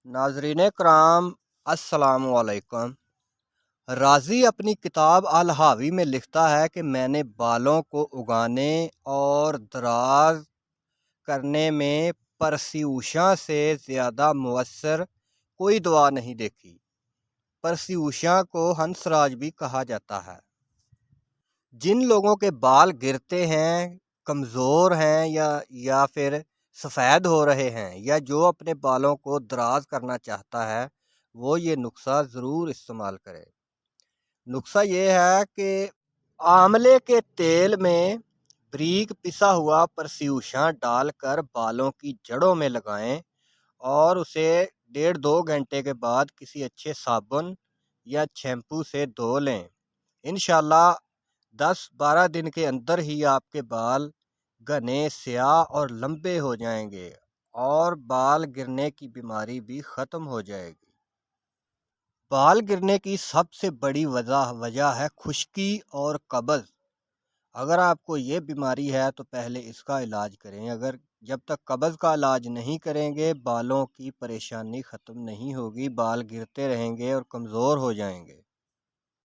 नाजरीन कराम, अस्सलाम वालेकुम। राज़ी अपनी किताब अल-हावी में लिखता है कि मैंने बालों को उगाने और दराज करने में परस्यूशा से ज़्यादा मुअस्सर कोई दवा नहीं देखी। परस्यूशा को हंसराज भी कहा जाता है। जिन लोगों के बाल गिरते हैं, कमज़ोर हैं या फिर सफ़ेद हो रहे हैं, या जो अपने बालों को दराज करना चाहता है, वो ये नुस्खा ज़रूर इस्तेमाल करे। नुस्खा ये है कि आंवले के तेल में बारीक पिसा हुआ परस्यूशा डालकर बालों की जड़ों में लगाएं और उसे 1.5-2 घंटे के बाद किसी अच्छे साबुन या शैम्पू से धो लें। इंशाल्लाह 10-12 दिन के अंदर ही आपके बाल घने, स्याह और लंबे हो जाएंगे और बाल गिरने की बीमारी भी ख़त्म हो जाएगी। बाल गिरने की सबसे बड़ी वजह है खुश्की और कब्ज़। अगर आपको ये बीमारी है तो पहले इसका इलाज करें। अगर जब तक कब्ज़ का इलाज नहीं करेंगे, बालों की परेशानी ख़त्म नहीं होगी, बाल गिरते रहेंगे और कमज़ोर हो जाएंगे।